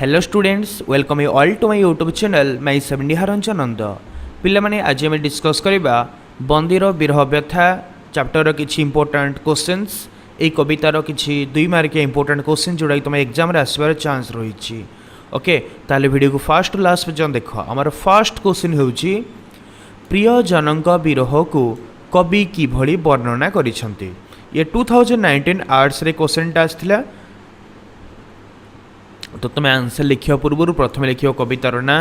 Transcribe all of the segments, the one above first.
Hello students welcome you all to my YouTube channel my seven Niharanjan Nanda पिला माने आज आम डिस्कस करबा बंदीर विरह व्यथा चैप्टर किछि इंपोर्टेंट क्वेश्चंस ए कवितार किछि 2 मार्किया इंपोर्टेंट क्वेश्चन जोड़ा तुम एग्जाम रे आसबार चांस रही ओके ताले वीडियो को फास्ट लास्ट पर्यंत देख आमर फर्स्ट क्वेश्चन होउछि प्रियजनक विरह को कवि किभଳି वर्णना करिसंती ये 2019 आर्ट्स रे क्वेश्चन आसथिला तो तुम आंसर लिखियो पूर्व प्रथम लिखियो कवितार ना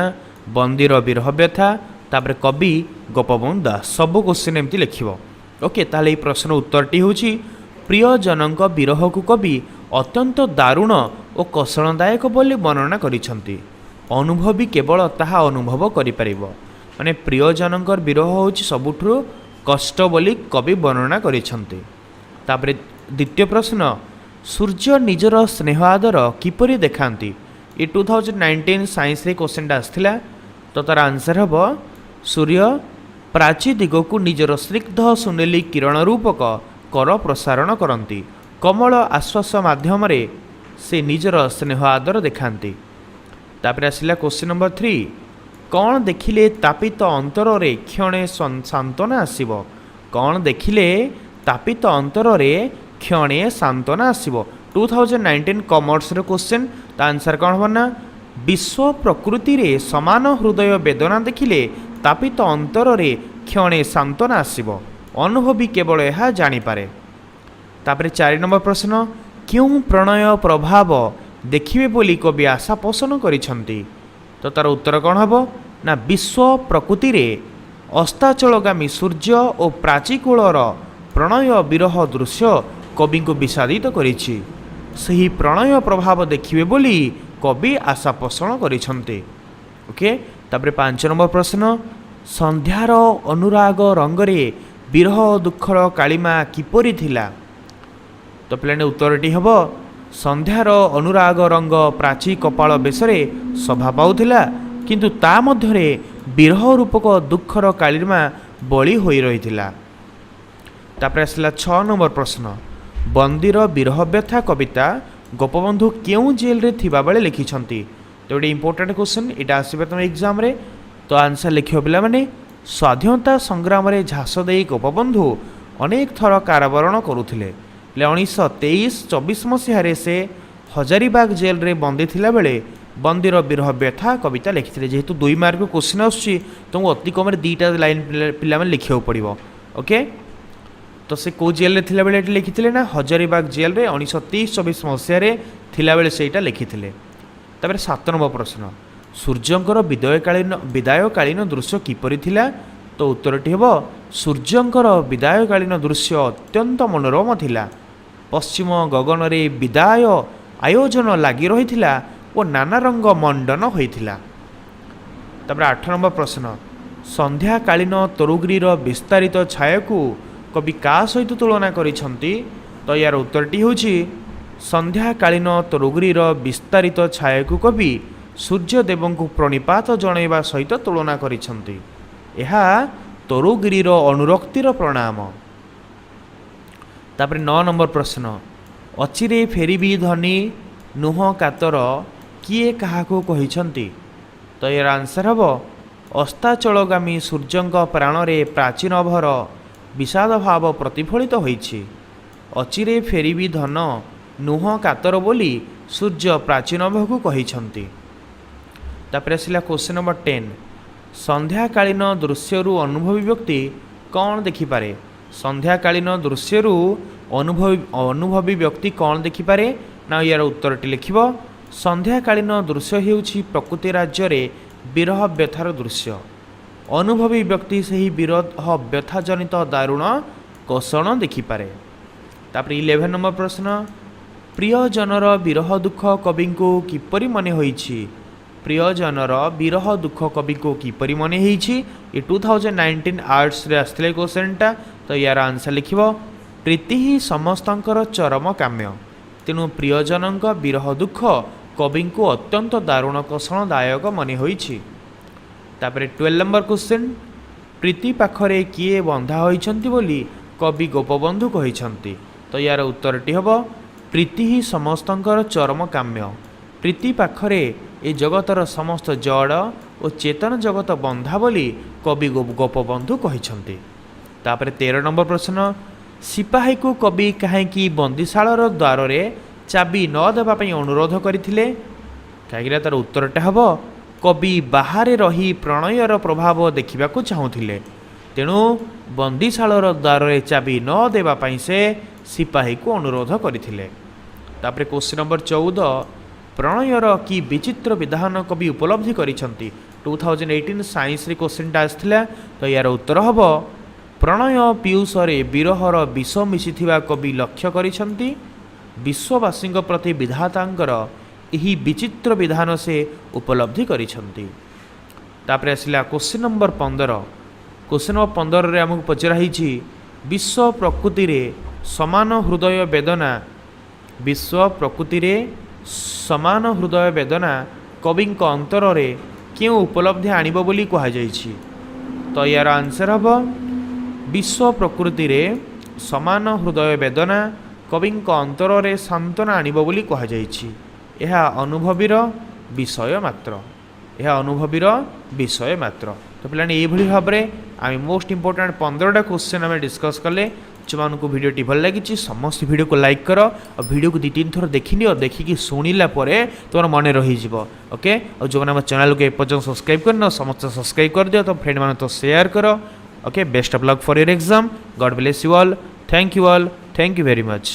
बंदीर विरह व्यथा तापर कवि गोपबंधु दास सब क्वेश्चन एमती लिखियो ओके ताले ये प्रश्न उत्तरटी होछि प्रियजनक विरह को कवि अत्यंत दारुण और कषणदायक बोली वर्णना करिसंती अनुभवी केवल ताहा अनुभव करि परिबो माने प्रियजनकर विरह होछि सबुठु कष्ट बोली कवि वर्णना करिसंती तापर द्वितीय प्रश्न सूर्य निजर स्नेह आदर किपरि देखांती ये 2019 साइंस रे क्वेश्चन आसथिला तो तार आंसर हम सूर्य प्राची दिग को निजर स्निग्ध सुनेली किरण रूपक कर प्रसारण करती कमल आश्वास माध्यम से निजर स्नेह आदर देखांती तापर आसिला क्वेश्चन नंबर 3 कौन देखिले तापित अंतर रे क्षणे सांत्वना आसीबो कौन देखिले तापित अंतर रे क्षणे सांत्वना आसीबो 2019 कॉमर्स रे क्वेश्चन ता आंसर कौन होना विश्व प्रकृति रे समान हृदय वेदना देखिले तापित अंतर रे क्षणे सांत्वना आसीबो अनुभवी केवल यह जानी पारे तापर 4 नंबर प्रश्न क्यों प्रणय प्रभाव देखिबे बोली कवि आशा पोषण करिसंती तो तार उत्तर कौन हबो ना विश्व प्रकृति रे अस्ताचलगामी सूर्य और प्राचीकूलर प्रणय विरह दृश्य कवि को विषादित करिछि सही प्रणय प्रभाव देखिबे बोली कवि आशा पोषण करिसंते ओके तापर 5 नंबर प्रश्न संध्यार अनुराग रंगरे विरह दुखर कालिमा किपरि थिला तो पिलाने उत्तरटी हबो संध्यार अनुराग रंग प्राची कपाल बेसरे शोभा पाउथिला किंतु ता मध्यरे विरह रूपक दुखर कालिमा बळी होई रहिथिला तापर आसला 6 नंबर प्रश्न बंदीर विरह व्यथा कविता गोपबंधु क्यों जेल रे थिबा बेले लिखिछंती तो ये इंपोर्टेंट क्वेश्चन इटा आसीबे तुम एग्जाम रे तो आंसर लिखियो पिला माने स्वाधीनता संग्राम रे झास देई गोपबंधु अनेक थर कारावरण करुथिले 1923-24 मसीह से हजारीबाग जेल रे बंदी थिला बेले बंदीर विरह व्यथा कविता लिखिथिले जेहेतु 2 मार्क क्वेश्चन आछी तुमको अति कम रे 2टा लाइन पिला माने लिखियो पड़िबो ओके तो से को जेल रे थिला बेले लिखिथिले ना हजारीबाग जेल रे 1923-24 मसीह रे थिला बेले सेटा लिखिथिले तापर 7 नंबर प्रश्न सूर्यंकर विदायकालीन दृश्य किपरि थिला तो उत्तरटी हेबो सूर्यंकर विदायकालीन दृश्य अत्यंत मनोरम थिला पश्चिम गगन रे विदाय आयोजन लागि रहिथिला और नाना रंग मंडन होइथिला तापर 8 नंबर प्रश्न संध्याकालीन तरुगिरीर विस्तारित छाया को कवि का सहित तुलना करिसंती तो यार उत्तरटी होछि संध्याकालीन तरुगिरीर विस्तारित छाया को कवि सूर्यदेव को प्रणिपात जणाइबा सहित तुलना करिसंती एहा तरुगिरीर अनुरक्तिर प्रणाम तापर 9 नंबर प्रश्न अचिरे फेरिबी धनी नुह कातर किए काहाको कहिसंती तो यार आंसर हबो अस्ताचलगामी सूर्यंक प्राणरे प्राचीन भर विषाद भाव प्रतिफलित होइछि अचिरे फेरिबी धन नुह कातर बोली सूर्य प्राचीन भगु कहिसंती तापर आसिला क्वेश्चन नंबर 10 संध्याकालीन दृश्यरु अनुभवी व्यक्ति कौन देखिपारे संध्याकालीन दृश्यरु अनुभवी व्यक्ति कौन देखिपारे ना यार उत्तरटी लिखिबो संध्याकालीन दृश्य हेउछि प्रकृति राज्य रे विरह व्यथार दृश्य अनुभवी व्यक्ति सही विरह व्यथा जनित दारुण कषण देखिपारे तापर 11 नंबर प्रश्न प्रियजनर विरह दुख कवि को किपरि मने होइछि प्रियजनर विरह दुख कवि को किपरि मने होइछि ये 2019 आर्ट्स रे आस्थिले क्वेश्चनटा तो यार आंसर लिखिबो प्रीति ही समस्तंकर चरम काम्य तेणु प्रियजनक विरह दुख कवि को अत्यंत दारुण कषणदायक मने होइछि तापर 12 नंबर क्वेश्चन प्रीति पाखरे किए बंधा होइछंती बोली कवि गोपबंधु कहिछंती तो यार उत्तरटी हबो प्रीति ही समस्तंकर चरम काम्य प्रीति पाखरे ଏ ଜଗତର ସମସ୍ତ ଜଡ଼ ଓ ଚେତନ ଜଗତ ବନ୍ଧା ବୋଲି କବି ଗୋପବନ୍ଧୁ କହିଛନ୍ତି। ତାପରେ 13 ନମ୍ବର ପ୍ରଶ୍ନ, ସିପାହୀକୁ କବି କାହିଁକି ବନ୍ଦିଶାଳର ଦ୍ୱାରରେ ଚାବି ନ ଦେବା ପାଇଁ ଅନୁରୋଧ କରିଥିଲେ? କାହିଁକିନା ତାର ଉତ୍ତରଟା ହେବ କବି ବାହାରେ ରହି ପ୍ରଣୟର ପ୍ରଭାବ ଦେଖିବାକୁ ଚାହୁଁଥିଲେ, ତେଣୁ ବନ୍ଦିଶାଳର ଦ୍ୱାରରେ ଚାବି ନ ଦେବା ପାଇଁ ସେ ସିପାହୀକୁ ଅନୁରୋଧ କରିଥିଲେ। ତାପରେ କ୍ୱେଶ୍ଚିନ୍ ନମ୍ବର 14, ପ୍ରଣୟର କି ବିଚିତ୍ର ବିଧାନ କବି ଉପଲବ୍ଧି କରିଛନ୍ତି? 2018 ସାଇନ୍ସରେ କ୍ୱେଶ୍ଚିନ୍ଟା ଆସିଥିଲା, ତ ଏହାର ଉତ୍ତର ହେବ ପ୍ରଣୟ ପିୟୁଷରେ ବିରହର ବିଷ ମିଶିଥିବା କବି ଲକ୍ଷ୍ୟ କରିଛନ୍ତି। ବିଶ୍ୱବାସୀଙ୍କ ପ୍ରତି ବିଧାତାଙ୍କର ଏହି ବିଚିତ୍ର ବିଧାନ ସେ ଉପଲବ୍ଧି କରିଛନ୍ତି। ତାପରେ ଆସିଲା କ୍ୱେଶ୍ଚିନ୍ ନମ୍ବର 15। କ୍ୱେଶ୍ଚିନ୍ ନମ୍ବର 15ରେ ଆମକୁ ପଚରା ହେଇଛି ବିଶ୍ୱ ପ୍ରକୃତିରେ ସମାନ ହୃଦୟ ବେଦନା, ବିଶ୍ୱ ପ୍ରକୃତିରେ ସମାନ ହୃଦୟ ବେଦନା କବିଙ୍କ ଅନ୍ତରରେ କେଉଁ ଉପଲବ୍ଧି ଆଣିବ ବୋଲି କୁହାଯାଇଛି? ତ ଏହାର ଆନ୍ସର ହେବ ବିଶ୍ୱ ପ୍ରକୃତିରେ ସମାନ ହୃଦୟ ବେଦନା କବିଙ୍କ ଅନ୍ତରରେ ସାନ୍ତ୍ୱନା ଆଣିବ ବୋଲି କୁହାଯାଇଛି। ଏହା ଅନୁଭବୀର ବିଷୟ ମାତ୍ର, ଏହା ଅନୁଭବୀର ବିଷୟ ମାତ୍ର। ତ ପିଲାମାନେ ଏଇଭଳି ଭାବରେ ଆମେ ମୋଷ୍ଟ ଇମ୍ପୋର୍ଟାଣ୍ଟ 15ଟା କ୍ୱେଶ୍ଚନ୍ ଆମେ ଡିସ୍କସ୍ କଲେ। ଯେଉଁମାନଙ୍କୁ ଭିଡ଼ିଓଟି ଭଲ ଲାଗିଛି ସମସ୍ତେ ଭିଡ଼ିଓକୁ ଲାଇକ୍ କର, ଆଉ ଭିଡ଼ିଓକୁ 2-3 ଥର ଦେଖିନିଅ, ଦେଖିକି ଶୁଣିଲା ପରେ ତୁମର ମନେ ରହିଯିବ। ଓକେ, ଆଉ ଯେଉଁମାନେ ଆମ ଚ୍ୟାନେଲକୁ ଏପର୍ଯ୍ୟନ୍ତ ସବସ୍କ୍ରାଇବ୍ କରିନ ସମସ୍ତେ ସବସ୍କ୍ରାଇବ୍ କରିଦିଅ, ତ ଫ୍ରେଣ୍ଡମାନଙ୍କୁ ତ ସେୟାର କର। Okay, best of luck for your exam. God bless you all. Thank you all. Thank you very much.